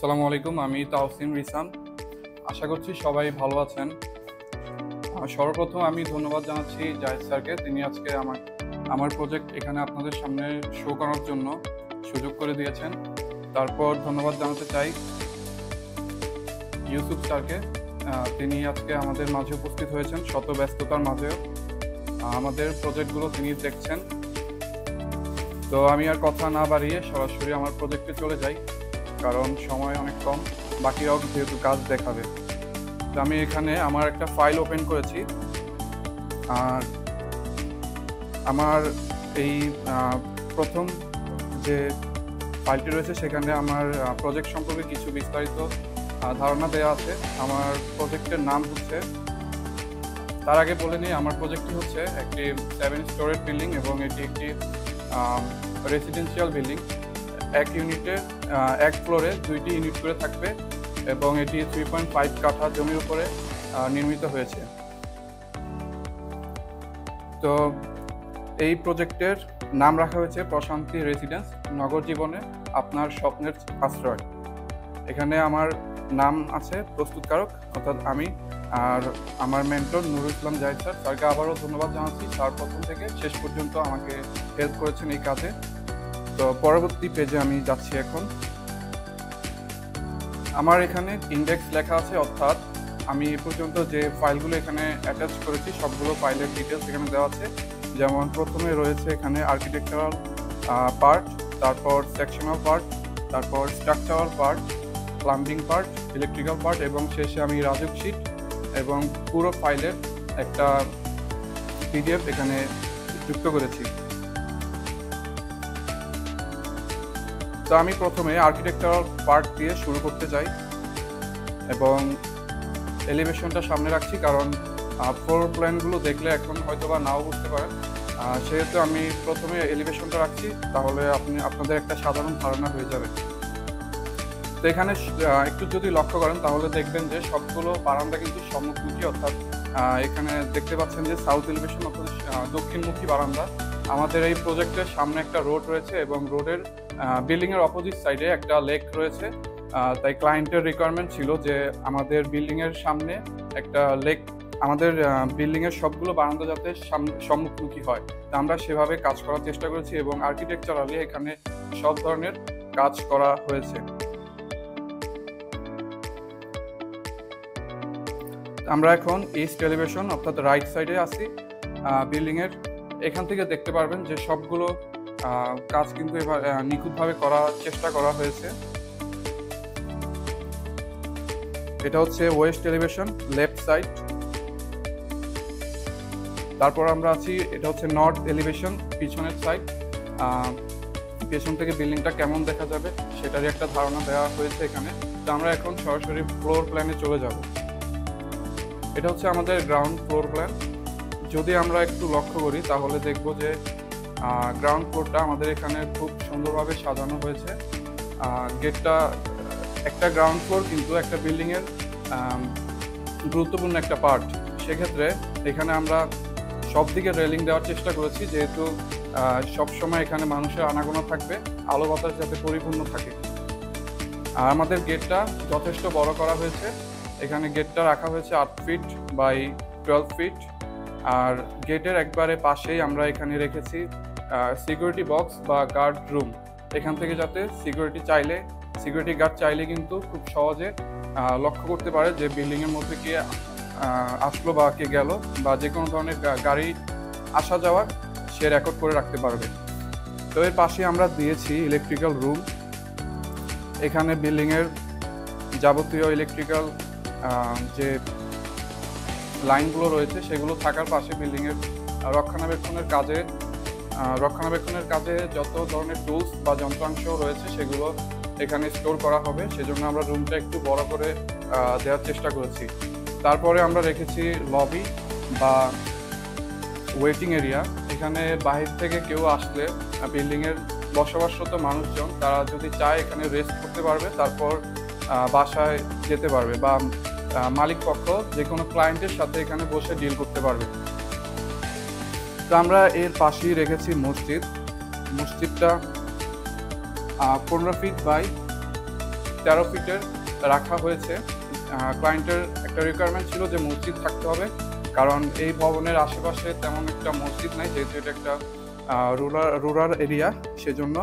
আসসালামু আলাইকুম, আমি তাওসিম রিসান। আশা করছি সবাই ভালো আছেন। সর্বপ্রথম আমি ধন্যবাদ জানাচ্ছি জাহিদ স্যারকে, তিনি আজকে আমার প্রজেক্ট এখানে আপনাদের সামনে শো করার জন্য সুযোগ করে দিয়েছেন। তারপর ধন্যবাদ জানাতে চাই ইউসুফ স্যারকে, তিনি আজকে আমাদের মাঝে উপস্থিত হয়েছেন শত ব্যস্ততার মাঝেও আমাদের প্রজেক্টগুলো তিনি দেখছেন। তো আমি আর কথা না বাড়িয়ে সরাসরি আমার প্রজেক্টে চলে যাই, কারণ সময় অনেক কম, বাকিরাও যেহেতু কাজ দেখাবে। তো আমি এখানে আমার একটা ফাইল ওপেন করেছি, আর আমার এই প্রথম যে ফাইলটি রয়েছে সেখানে আমার প্রজেক্ট সম্পর্কে কিছু বিস্তারিত ধারণা দেওয়া আছে। আমার প্রজেক্টের নাম হচ্ছে, তার আগে বলে নিই, আমার প্রজেক্টটি হচ্ছে একটি 7 স্টোরেজ বিল্ডিং এবং এটি একটি রেসিডেন্সিয়াল বিল্ডিং। এক ইউনিটে এক ফ্লোরে 2টি ইউনিট করে থাকবে এবং এটি 3.5 কাঠা জমির উপরে নির্মিত হয়েছে। তো এই প্রজেক্টের নাম রাখা হয়েছে প্রশান্তি রেসিডেন্স, নগর জীবনে আপনার স্বপ্নের আশ্রয়। এখানে আমার নাম আছে প্রস্তুতকারক, অর্থাৎ আমি, আর আমার মেন্টর নুরুল ইসলাম জাহিদ স্যার। স্যারকে আবারও ধন্যবাদ জানাচ্ছি, স্যার প্রথম থেকে শেষ পর্যন্ত আমাকে হেল্প করেছেন এই কাজে। তো পরবর্তী পেজে আমি যাচ্ছি এখন। আমার এখানে ইন্ডেক্স লেখা আছে, অর্থাৎ আমি এ পর্যন্ত যে ফাইলগুলো এখানে অ্যাটাচ করেছি সবগুলো ফাইলের ডিটেলস এখানে দেওয়া আছে। যেমন প্রথমে রয়েছে এখানে আর্কিটেকচারাল পার্ট, তারপর সেকশনাল পার্ট, তারপর structural part, plumbing part, electrical part এবং শেষে আমি রাজুক শিট এবং পুরো ফাইলের একটা পিডিএফ এখানে যুক্ত করেছি। তো আমি প্রথমে আর্কিটেকচারাল পার্ট দিয়ে শুরু করতে চাই এবং এলিভেশনটা সামনে রাখছি, কারণ ফ্লোর প্ল্যানগুলো দেখলে এখন হয়তো বা নাও বুঝতে পারেন, সেহেতু আমি প্রথমে এলিভেশনটা রাখছি, তাহলে আপনাদের একটা সাধারণ ধারণা হয়ে যাবে। তো এখানে একটু যদি লক্ষ্য করেন তাহলে দেখবেন যে সবগুলো বারান্দা কিন্তু সম্মুখমুখী, অর্থাৎ এখানে দেখতে পাচ্ছেন যে সাউথ এলিভেশন অর্থাৎ দক্ষিণমুখী বারান্দা। আমাদের এই প্রজেক্টের সামনে একটা রোড রয়েছে এবং রোডের বিল্ডিংয়ের অপোজিট সাইডে একটা লেক রয়েছে। তাই ক্লায়েন্টের রিকোয়ারমেন্ট ছিল যে আমাদের বিল্ডিংয়ের সামনে একটা লেক, আমাদের বিল্ডিংয়ের সবগুলো বারান্দা যাতে সম্মুখমুখী হয়। তা আমরা সেভাবে কাজ করার চেষ্টা করেছি এবং আর্কিটেকচারালি এখানে সব ধরনের কাজ করা হয়েছে। আমরা এখন ইস্ট এলিভেশন অর্থাৎ রাইট সাইডে আছি বিল্ডিংয়ের। এখান থেকে দেখতে পারবেন যে সবগুলো কাজ কিন্তু এবার নিখুঁতভাবে করার চেষ্টা করা হয়েছে। এটা হচ্ছে ওয়েস্ট এলিভেশন, লেফট সাইড। তারপর আমরা আছি, এটা হচ্ছে নর্থ এলিভেশন, পিছনের সাইড। পেছন থেকে বিল্ডিংটা কেমন দেখা যাবে সেটারই একটা ধারণা দেওয়া হয়েছে এখানে। তো আমরা এখন সরাসরি ফ্লোর প্ল্যানে চলে যাব। এটা হচ্ছে আমাদের গ্রাউন্ড ফ্লোর প্ল্যান। যদি আমরা একটু লক্ষ্য করি তাহলে দেখব যে গ্রাউন্ড ফ্লোরটা আমাদের এখানে খুব সুন্দরভাবে সাজানো হয়েছে। গেটটা, একটা গ্রাউন্ড ফ্লোর কিন্তু একটা বিল্ডিংয়ের গুরুত্বপূর্ণ একটা পার্ট। সেক্ষেত্রে এখানে আমরা সব দিকে রেলিং দেওয়ার চেষ্টা করেছি, যেহেতু সবসময় এখানে মানুষের আনাগোনা থাকবে, আলো বাতাস যাতে পরিপূর্ণ থাকে। আর আমাদের গেটটা যথেষ্ট বড় করা হয়েছে। এখানে গেটটা রাখা হয়েছে 8 ফিট বাই 12 ফিট। আর গেটের একবারে পাশেই আমরা এখানে রেখেছি সিকিউরিটি বক্স বা গার্ড রুম। এখান থেকে যাতে সিকিউরিটি গার্ড চাইলে কিন্তু খুব সহজে লক্ষ্য করতে পারে যে বিল্ডিংয়ের মধ্যে কে আসলো বা কে গেল, বা যে কোনো ধরনের গাড়ি আসা যাওয়া সে রেকর্ড করে রাখতে পারবে। তো এর পাশে আমরা দিয়েছি ইলেকট্রিক্যাল রুম। এখানে বিল্ডিংয়ের যাবতীয় ইলেকট্রিক্যাল যে লাইনগুলো রয়েছে সেগুলো থাকার পাশে বিল্ডিংয়ের রক্ষণাবেক্ষণের কাজে যত ধরনের টুলস বা যন্ত্রাংশ রয়েছে সেগুলো এখানে স্টোর করা হবে। সেজন্য আমরা রুমটা একটু বড় করে দেওয়ার চেষ্টা করেছি। তারপরে আমরা রেখেছি লবি বা ওয়েটিং এরিয়া। এখানে বাহির থেকে কেউ আসলে বিল্ডিংয়ের বসবাসরত মানুষজন তারা যদি চায় এখানে রেস্ট করতে পারবে, তারপর বাসায় যেতে পারবে, বা মালিক পক্ষ যে কোনো ক্লায়েন্টের সাথে এখানে বসে ডিল করতে পারবে। তো আমরা এর পাশেই রেখেছি মসজিদটা 15 ফিট বাই 13 ফিটের রাখা হয়েছে। ক্লায়েন্টের একটা রিকোয়ারমেন্ট ছিল যে মসজিদ থাকতে হবে, কারণ এই ভবনের আশেপাশে তেমন একটা মসজিদ নাই, যেহেতু এটা একটা রুরাল এরিয়া, সেজন্য।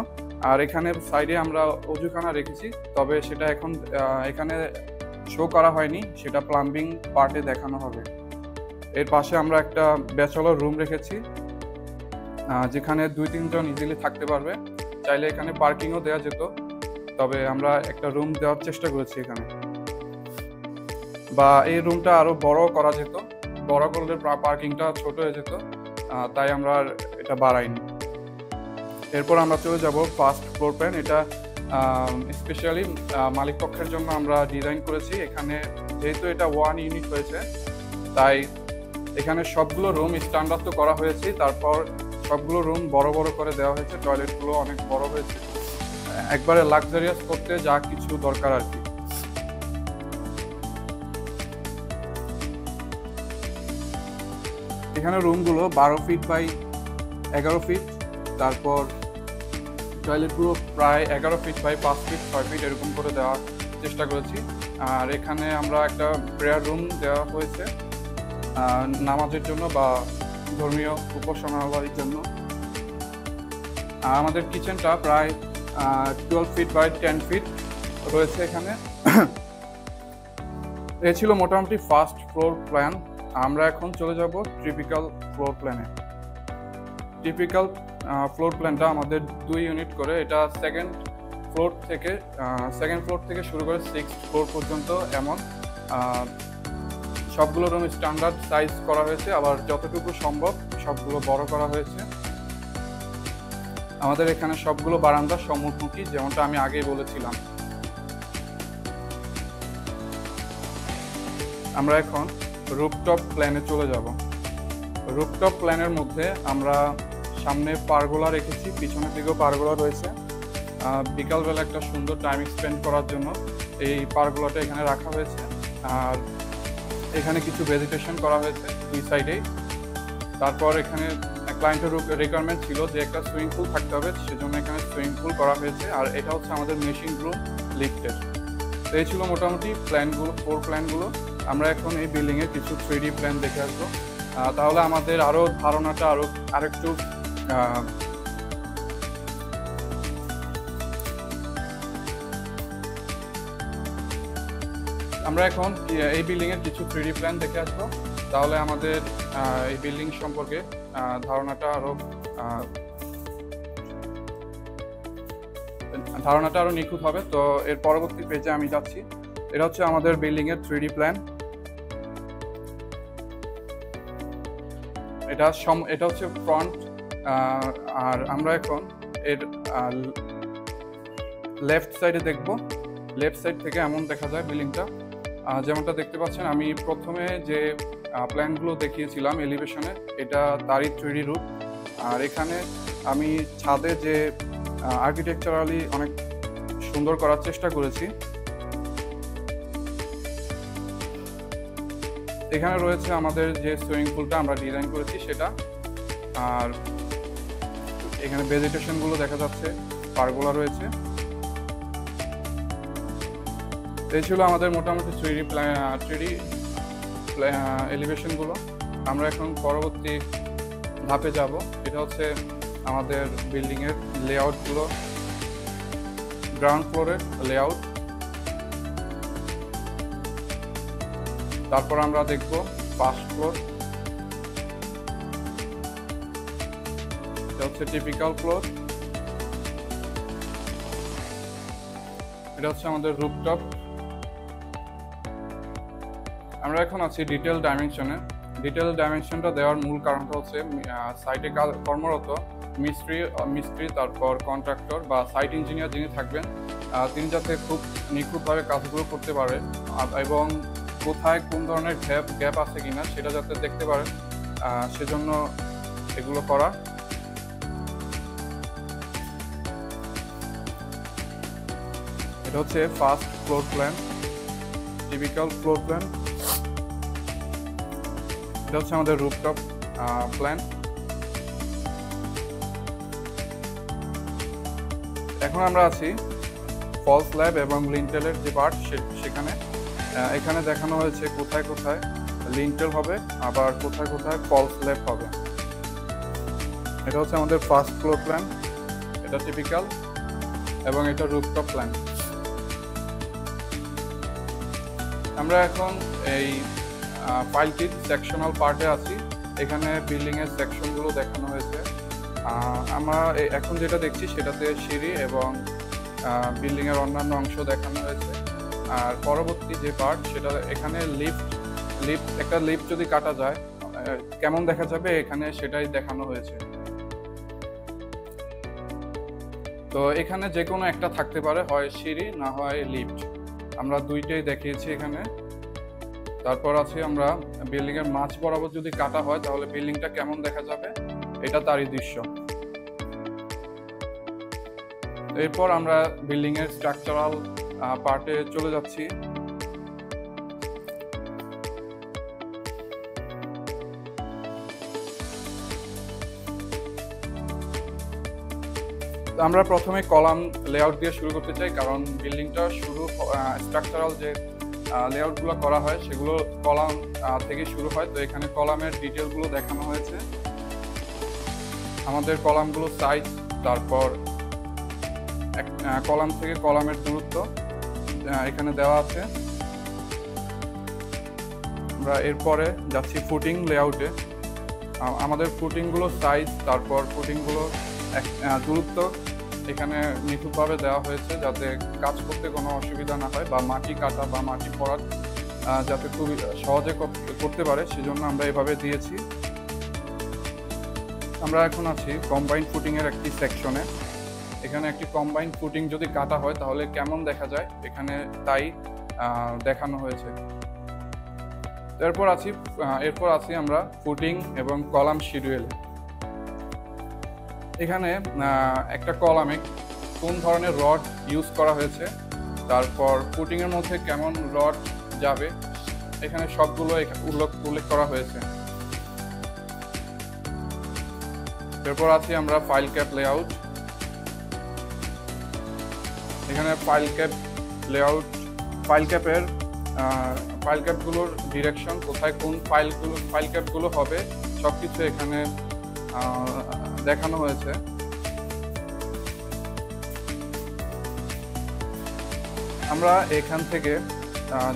আর এখানে সাইডে আমরা অজুখানা রেখেছি, তবে সেটা এখন এখানে শো করা হয়নি, সেটা প্লাম্বিং পার্টে দেখানো হবে। এর পাশে আমরা একটা ব্যাচেলর রুম রেখেছি, যেখানে 2-3 জন ইজিলি থাকতে পারবে। চাইলে এখানে পার্কিংও দেওয়া যেত, তবে আমরা একটা রুম দেওয়ার চেষ্টা করেছি এখানে, বা এই রুমটা আরো বড় করা যেত, বড় করলে পার্কিংটা ছোট হয়ে যেত, তাই আমরা এটা বাড়াইনি। এরপর আমরা চলে যাব ফার্স্ট ফ্লোর প্ল্যান। এটা স্পেশালি মালিক পক্ষের জন্য আমরা ডিজাইন করেছি। এখানে যেহেতু এটা 1 ইউনিট হয়েছে, তাই এখানে সবগুলো রুম স্ট্যান্ডার্ড তো করা হয়েছে, তারপর সবগুলো রুম বড় বড় করে দেওয়া হয়েছে, টয়লেটগুলো অনেক বড় হয়েছে, একবারে লাক্সারিয়াস করতে যা কিছু দরকার আর কি। এখানে রুমগুলো 12 ফিট বাই 11 ফিট, তারপর টয়লেটগুলো প্রায় 11 ফিট বাই 5 ফিট 6 ফিট এরকম করে দেওয়ার চেষ্টা করেছি। আর এখানে আমরা একটা প্রেয়ার রুম দেওয়া হয়েছে নামাজের জন্য বা ধর্মীয় উপাসনালয়ের জন্য। আর আমাদের কিচেনটা প্রায় 12 ফিট বাই 10 ফিট রয়েছে এখানে। এ ছিল মোটামুটি ফার্স্ট ফ্লোর প্ল্যান। আমরা এখন চলে যাব টিপিক্যাল ফ্লোর প্ল্যানে। টিপিক্যাল ফ্লোর প্ল্যানটা আমাদের 2 ইউনিট করে, এটা সেকেন্ড ফ্লোর থেকে শুরু করে 6th ফ্লোর পর্যন্ত, এমন সবগুলো রুম স্ট্যান্ডার্ড সাইজ করা হয়েছে, আবার যতটুকু সম্ভব সবগুলো বড় করা হয়েছে। আমাদের এখানে সবগুলো বারান্দা সম্মুখমুখী, যেমনটা আমি আগেই বলেছিলাম। আমরা এখন রুফটপ প্ল্যানে চলে যাব। রুফটপ প্ল্যানের মধ্যে আমরা সামনে পারগোলা রেখেছি, পিছনের দিকেও পারগোলা রয়েছে। বিকালবেলা একটা সুন্দর টাইম স্পেন্ড করার জন্য এই পারগোলাটা এখানে রাখা হয়েছে। আর এখানে কিছু ভেজিটেশন করা হয়েছে 2 সাইডেই। তারপর এখানে ক্লায়েন্টের রিকোয়ারমেন্ট ছিল যে একটা সুইমিং পুল থাকতে হবে, সেজন্য এখানে সুইমিং পুল করা হয়েছে। আর এটা হচ্ছে আমাদের মেশিন রুম লিফটের। তো এই ছিল মোটামুটি প্ল্যানগুলো, 4 প্ল্যানগুলো। আমরা এখন এই বিল্ডিংয়ের কিছু 3D প্ল্যান দেখে আসবো, তাহলে আমাদের আরও ধারণাটা আরেকটু আমরা এখন এই বিল্ডিংয়ের কিছু 3D প্ল্যান দেখে আসবো, তাহলে আমাদের এই বিল্ডিং সম্পর্কে ধারণাটা আরো নিখুঁত হবে। তো এর পরবর্তী পেজে আমি যাচ্ছি। এটা হচ্ছে আমাদের বিল্ডিংয়ের 3D প্ল্যান। এটা হচ্ছে ফ্রন্ট। আর আমরা এখন এর লেফট সাইডে দেখব। লেফট সাইড থেকে এমন দেখা যায় বিল্ডিংটা, যেমনটা দেখতে পাচ্ছেন। আমি প্রথমে যে প্ল্যানগুলো দেখিয়েছিলাম এলিভেশনে, এটা তারই 3D রূপ। আর এখানে আমি ছাদে যে আর্কিটেকচারালি অনেক সুন্দর করার চেষ্টা করেছি। এখানে রয়েছে আমাদের যে সুইমিং পুলটা আমরা ডিজাইন করেছি সেটা। আর এখানে ভেজিটেশনগুলো দেখা যাচ্ছে, পারগোলা রয়েছে। এই ছিল আমাদের মোটামুটি 3D এলিভেশনগুলো। আমরা এখন পরবর্তী ধাপে যাব। এটা হচ্ছে আমাদের বিল্ডিংয়ের লেআউটগুলো, গ্রাউন্ড ফ্লোরের লেআউট। তারপর আমরা দেখব ফার্স্ট ফ্লোর। এটা হচ্ছে টিপিক্যাল ফ্লোর। এটা হচ্ছে আমাদের রুফটপ। আমরা এখন আছি ডিটেল ডাইমেনশনে। ডিটেল ডাইমেনশনটা দেওয়ার মূল কারণটা হচ্ছে সাইটে কর্মরত মিস্ত্রি, তারপর কন্ট্রাক্টর বা সাইট ইঞ্জিনিয়ার যিনি থাকবেন, তিনি যাতে খুব নিখুঁতভাবে কাজগুলো করতে পারে এবং কোথায় কোন ধরনের গ্যাপ আছে কিনা সেটা যাতে দেখতে পারেন, সেজন্য এগুলো করা। এটা হচ্ছে first floor plan, typical floor plan. এটা হচ্ছে আমাদের রুফটপ প্ল্যান। এখন আমরা আছি ফল স্ল্যাব এবং লিন্টেলের যে পার্ট সেখানে এখানে দেখানো হয়েছে কোথায় কোথায় লিন্টেল হবে, আবার কোথায় কোথায় ফল স্ল্যাব হবে। এটা হচ্ছে আমাদের ফার্স্ট ফ্লোর প্ল্যান, এটা টিপিক্যাল, এবং এটা রুফটপ প্ল্যান। আমরা এখন এই ফাইলটির সেকশনাল পার্টে আছি। এখানে বিল্ডিংয়ের সেকশনগুলো দেখানো হয়েছে। আমরা এখন যেটা দেখছি সেটাতে সিঁড়ি এবং বিল্ডিংয়ের অন্যান্য অংশ দেখানো হয়েছে। আর পরবর্তী যে পার্ট সেটা এখানে একটা লিফট যদি কাটা যায় কেমন দেখা যাবে এখানে সেটাই দেখানো হয়েছে। তো এখানে যে কোনো একটা থাকতে পারে, হয় সিঁড়ি না হয় লিফট, আমরা দুইটাই দেখিয়েছি এখানে। তারপর আছে আমরা বিল্ডিংয়ের মাঝ বরাবর যদি কাটা হয় তাহলে বিল্ডিংটা কেমন দেখা যাবে এটা তারই দৃশ্য। এরপর আমরা বিল্ডিংয়ের স্ট্রাকচারাল পার্টে চলে যাচ্ছি। আমরা প্রথমে কলাম লেআউট দিয়ে শুরু করতে চাই, কারণ বিল্ডিংটা স্ট্রাকচারাল যে লেআউটগুলো করা হয় সেগুলো কলাম থেকে শুরু হয়। তো এখানে কলামের ডিটেলগুলো দেখানো হয়েছে, আমাদের কলামগুলো সাইজ, তারপর কলাম থেকে কলামের দূরত্ব এখানে দেওয়া আছে। আমরা এরপরে যাচ্ছি ফুটিং লেআউটে। আমাদের ফুটিংগুলো সাইজ, তারপর ফুটিংগুলো দূরত্ব এখানে নিখুঁতভাবে দেওয়া হয়েছে যাতে কাজ করতে কোনো অসুবিধা না হয়, বা মাটি কাটা বা মাটি পড়ার যাতে খুব সহজে করতে পারে, সেজন্য আমরা এভাবে দিয়েছি। আমরা এখন আছি কম্বাইন্ড ফুটিংয়ের একটি সেকশনে। এখানে একটি কম্বাইন্ড ফুটিং যদি কাটা হয় তাহলে কেমন দেখা যায় এখানে তাই দেখানো হয়েছে। এরপর আছি আমরা ফুটিং এবং কলাম শিডিউল। এখানে একটা কলামে কোন ধরনের রড ইউজ করা হয়েছে, তারপর ফুটিংয়ের মধ্যে কেমন রড যাবে এখানে সবগুলো উল্লেখ করা হয়েছে। এরপর আছি আমরা ফাইল ক্যাপ লেআউট। এখানে ফাইল ক্যাপগুলোর ডিরেকশন, কোথায় কোন ফাইল ক্যাপগুলো হবে সবকিছু এখানে দেখানো হয়েছে। আমরা এখান থেকে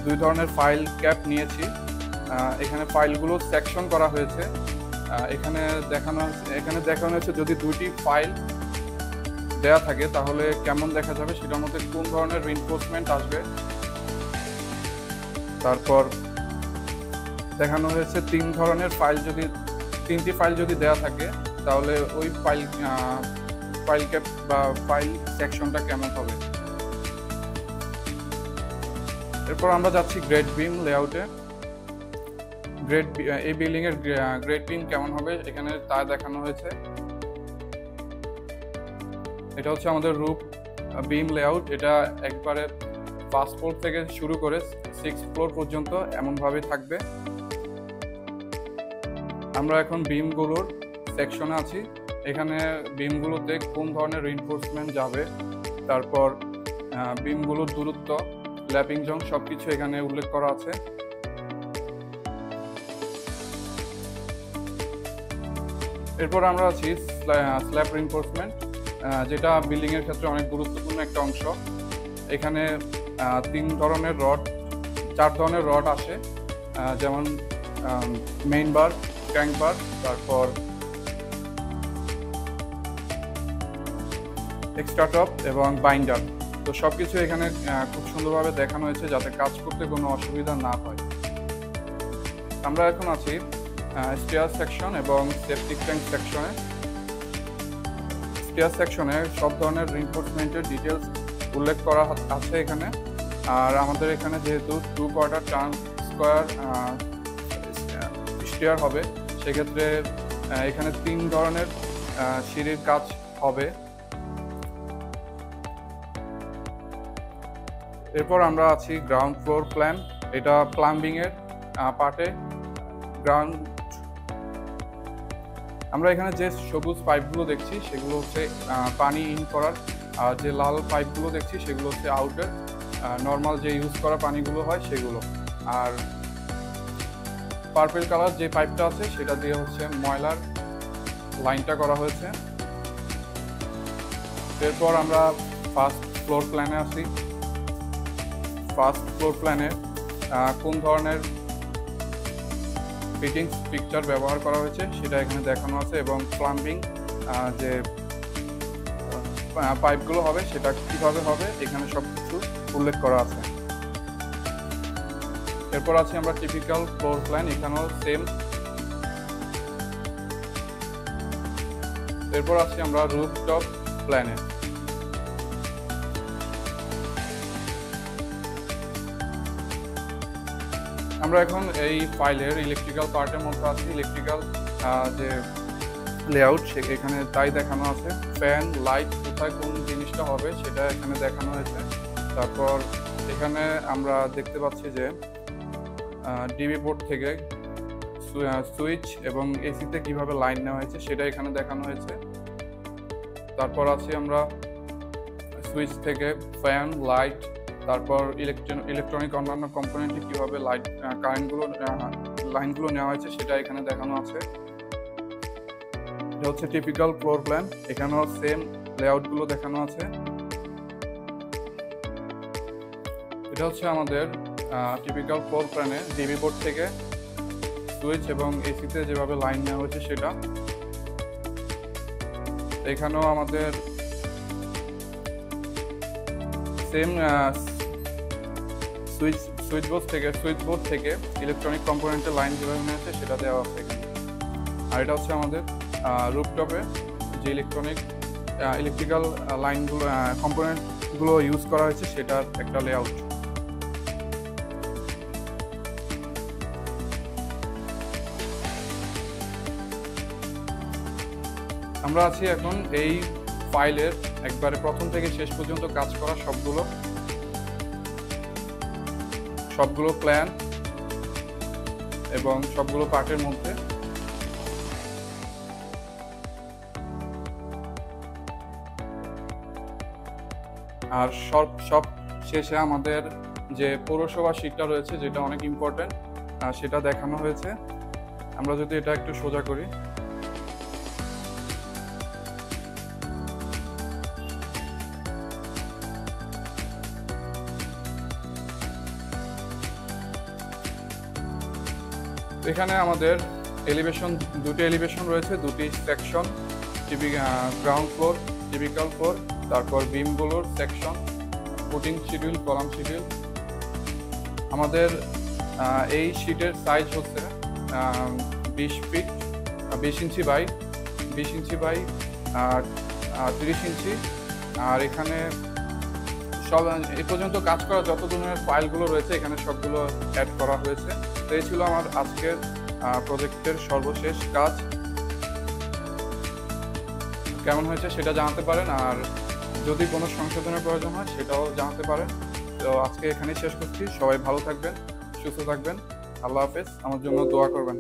দুই ধরনের ফাইল ক্যাপ নিয়েছি। এখানে ফাইলগুলো সেকশন করা হয়েছে। এখানে দেখানো হয়েছে যদি দুইটি ফাইল দেয়া থাকে তাহলে কেমন দেখা যাবে, সেটার মধ্যে কোন ধরনের রিইনফোর্সমেন্ট আসবে। তারপর দেখানো হয়েছে তিনটি ফাইল যদি দেয়া থাকে তাহলে ওই ফাইল ক্যাপ বা ফাইল সেকশনটা কেমন হবে। এরপর আমরা যাচ্ছি গ্রেড বিম লেআউটে। এই বিল্ডিং এর গ্রেড বিম কেমন হবে এখানে তা দেখানো হয়েছে। এটা হচ্ছে আমাদের রুফ বিম লেআউট। এটা একবারে ফার্স্ট ফ্লোর থেকে শুরু করে 6th ফ্লোর পর্যন্ত এমনভাবে থাকবে। আমরা এখন বিমগুলোর সেকশনে আছি। এখানে বিমগুলোতে কোন ধরনের রিইনফোর্সমেন্ট যাবে, তারপর বিমগুলোর দূরত্ব, ল্যাপিং জোন সবকিছু এখানে উল্লেখ করা আছে। এরপর আমরা আছি স্ল্যাব রিইনফোর্সমেন্ট, যেটা বিল্ডিং এর ক্ষেত্রে অনেক গুরুত্বপূর্ণ একটা অংশ। এখানে 4 ধরনের রড আসে, যেমন মেইন বার, ক্র্যাঙ্ক বার, তারপর এক্সট্রা টপ এবং বাইন্ডার। তো সবকিছু এখানে খুব সুন্দরভাবে দেখানো হয়েছে যাতে কাজ করতে কোনো অসুবিধা না হয়। আমরা এখন আছি স্টেয়ার সেকশন এবং সেপটিক ট্যাঙ্ক সেকশনে। স্টেয়ার সেকশনে সব ধরনের রিইনফোর্সমেন্টের ডিটেলস উল্লেখ করা আছে এখানে। আর আমাদের এখানে যেহেতু 2 কোয়ার্টার টার্ন স্কোয়ার স্টেয়ার হবে, সেক্ষেত্রে এখানে 3 ধরনের সিঁড়ির কাজ হবে। এরপর আমরা আছি গ্রাউন্ড ফ্লোর প্ল্যান। এটা প্লাম্বিং এর পার্টে গ্রাউন্ড। আমরা এখানে যে সবুজ পাইপগুলো দেখছি সেগুলো হচ্ছে পানি ইন করার আর যে লাল পাইপগুলো দেখছি সেগুলো হচ্ছে আউটের নর্মাল যে ইউজ করা পানিগুলো হয় সেগুলো। আর পার্পল কালার যে পাইপটা আছে সেটা দিয়ে হচ্ছে ময়লার লাইনটা করা হয়েছে। এরপর আমরা ফার্স্ট ফ্লোর প্ল্যানে আসি। ফার্স্ট ফ্লোর প্ল্যানে কোন ধরনের ফিটিংস পিকচার ব্যবহার করা হয়েছে সেটা এখানে দেখানো আছে, এবং প্লাম্বিং যে পাইপগুলো হবে সেটা কিভাবে হবে এখানে সব কিছু উল্লেখ করা আছে। এরপর আছে আমরা টিপিক্যাল ফ্লোর প্ল্যান, এখানেও সেম। এরপর আছি আমরা রুফটপ প্ল্যানে। আমরা এখন এই ফাইলের ইলেকট্রিক্যাল পার্টের মধ্যে আছি। ইলেকট্রিক্যাল যে লেআউট এখানে তাই দেখানো আছে। ফ্যান, লাইট, কোথায় কোন জিনিসটা হবে সেটা এখানে দেখানো হয়েছে। তারপর এখানে আমরা দেখতে পাচ্ছি যে ডিবি পোর্ট থেকে সুইচ এবং এসিতে কিভাবে লাইন নেওয়া হয়েছে সেটা এখানে দেখানো হয়েছে। তারপর আছি আমরা সুইচ থেকে ফ্যান, লাইট, তারপর ইলেকট্রনিক অন্যান্য কম্পোনেন্টে কিভাবে লাইনগুলো নেওয়া হয়েছে সেটা এখানে দেখানো আছে। এটা হচ্ছে টিপিক্যাল ফ্লোর প্ল্যান, এখানেও সেম লেআউটগুলো দেখানো আছে। এটা হচ্ছে আমাদের টিপিক্যাল ফ্লোর প্ল্যানে ডিবি পোর্ট থেকে সুইচ এবং এসিতে যেভাবে লাইন নেওয়া হয়েছে সেটা। এখানেও আমাদের সেম সুইচ বোর্ড থেকে ইলেকট্রনিক কম্পোনেন্টের লাইন যেভাবে নেওয়া সেটা দেওয়া আছে এখানে। আর এটা হচ্ছে আমাদের রুফটপে যে ইলেকট্রিক্যাল লাইনগুলো কম্পোনেন্টগুলো ইউজ করা হয়েছে সেটার একটা লেআউট। আমরা আছি এখন এই ফাইলের একবারে প্রথম থেকে শেষ পর্যন্ত কাজ করা সবগুলো প্ল্যান এবং সবগুলো পার্টের মধ্যে। আর সব শেষে আমাদের যে পৌরসভা শীটটা রয়েছে যেটা অনেক ইম্পর্টেন্ট সেটা দেখানো হয়েছে। আমরা যদি এটা একটু সোজা করি, এখানে আমাদের দুটি এলিভেশন রয়েছে, দুটি section, ground floor, typical floor, তারপর বিমগুলোর section, footing schedule, column schedule. আমাদের এই শিটের সাইজ হচ্ছে 20 ইঞ্চি বাই 30 ইঞ্চি। আর এখানে সব এই পর্যন্ত কাজ করা যত ধরনের ফাইলগুলো রয়েছে এখানে সবগুলো অ্যাড করা হয়েছে। তো এই ছিল আমার আজকের প্রজেক্টের সর্বশেষ কাজ। কেমন হয়েছে সেটা জানাতে পারেন, আর যদি কোনো সংশোধনের প্রয়োজন হয় সেটাও জানাতে পারেন। তো আজকে এখানেই শেষ করছি। সবাই ভালো থাকবেন, সুস্থ থাকবেন। আল্লাহ হাফেজ। আমার জন্য দোয়া করবেন।